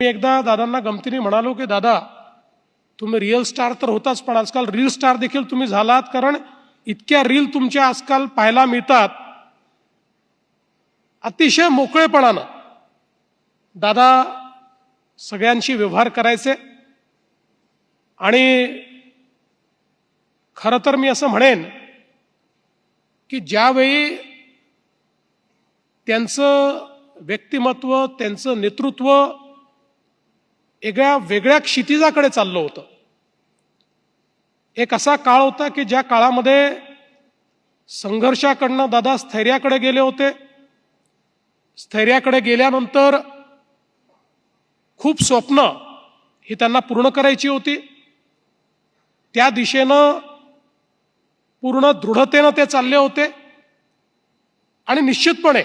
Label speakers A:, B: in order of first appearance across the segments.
A: मी एकदा दादांना गमतीने म्हणालो की दादा तुम्ही रिअल स्टार तर होताच, पण आजकाल रील स्टार देखील तुम्ही झालात, कारण इतक्या रील तुमच्या आजकाल पाहायला मिळतात. अतिशय मोकळेपणानं दादा सगळ्यांशी व्यवहार करायचे. आणि खरं तर मी असं म्हणेन की ज्यावेळी त्यांचं व्यक्तिमत्व, त्यांचं नेतृत्व एका वेगळ्या क्षितिजाकडे चाललं होतं. एक असा काळ होता की ज्या काळामध्ये संघर्षाकडनं दादा स्थैर्याकडे गेले होते. स्थैर्याकडे गेल्यानंतर खूप स्वप्न ही त्यांना पूर्ण करायची होती. त्या दिशेनं पूर्ण दृढतेनं ते चालले होते. आणि निश्चितपणे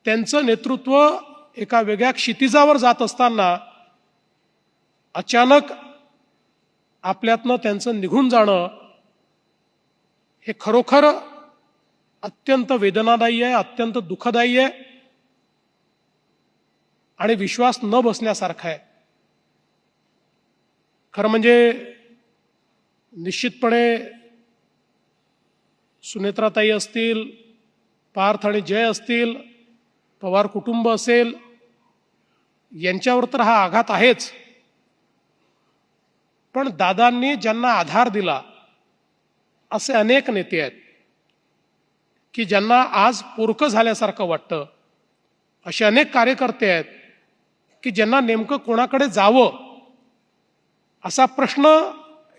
A: त्यांचं नेतृत्व एका वेगळ्या क्षितिजावर जात असताना अचानक आपल्यातनं त्यांचं निघून जाणं हे खरोखर अत्यंत वेदनादायी आहे, अत्यंत दुःखदायी आहे आणि विश्वास न बसण्यासारखा आहे. खरं म्हणजे निश्चितपणे सुनेत्राताई असतील, पार्थ आणि जय असतील, पवार कुटुंब असेल, यांच्यावर तर हा आघात आहेच. पण दादांनी ज्यांना आधार दिला असे अनेक नेते आहेत की ज्यांना आज पोरकं झाल्यासारखं वाटतं. असे अनेक कार्यकर्ते आहेत की ज्यांना नेमकं कोणाकडे जावं असा प्रश्न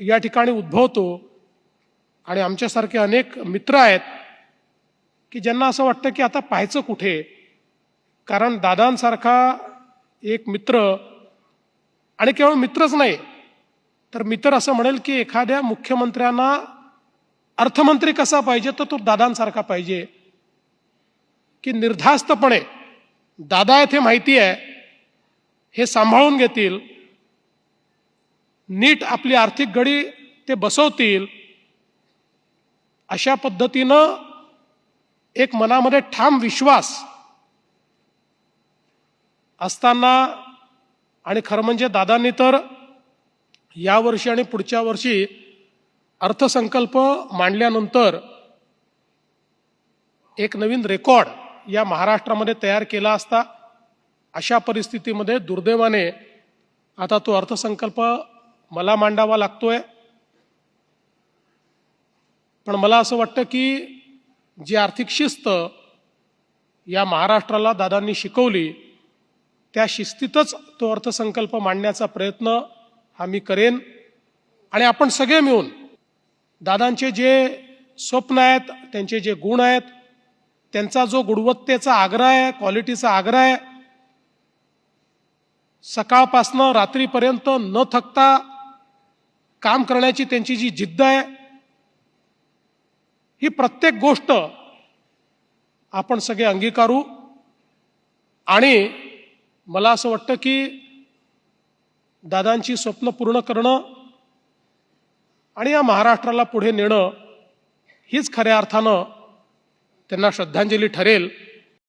A: या ठिकाणी उद्भवतो. आणि आमच्यासारखे अनेक मित्र आहेत की ज्यांना असं वाटतं की आता पाहायचं कुठे, कारण दादांसारखा एक मित्र, आणि केवळ मित्रच नाही तर मित्र असं म्हणेल की एखाद्या मुख्यमंत्र्यांना अर्थमंत्री कसा पाहिजे तर तो दादांसारखा पाहिजे की निर्धास्तपणे दादा येथे माहिती आहे हे सांभाळून घेतील, नीट आपली आर्थिक गडी ते बसवतील. अशा पद्धतीनं एक मनामध्ये ठाम विश्वास असताना, आणि खरं म्हणजे दादांनी तर यावर्षी आणि पुढच्या वर्षी अर्थसंकल्प मांडल्यानंतर एक नवीन रेकॉर्ड या महाराष्ट्रामध्ये तयार केला असता. अशा परिस्थितीमध्ये दुर्दैवाने आता तो अर्थसंकल्प मला मांडावा लागतोय. पण मला असं वाटतं की जी आर्थिक शिस्त या महाराष्ट्राला दादांनी शिकवली त्या शिस्तीतच तो अर्थसंकल्प मांडण्याचा प्रयत्न हा मी करेन. आणि आपण सगळे मिळून दादांचे जे स्वप्न आहेत, त्यांचे जे गुण आहेत, त्यांचा जो गुणवत्तेचा आग्रह आहे, क्वालिटीचा आग्रह आहे, सकाळपासनं रात्रीपर्यंत न थकता काम करण्याची त्यांची जी जिद्द आहे, ही प्रत्येक गोष्ट आपण सगळे अंगीकारू. आणि मला असं वाटतं की दादांची स्वप्न पूर्ण करणं आणि या महाराष्ट्राला पुढे नेणं हीच खऱ्या अर्थानं त्यांना श्रद्धांजली ठरेल.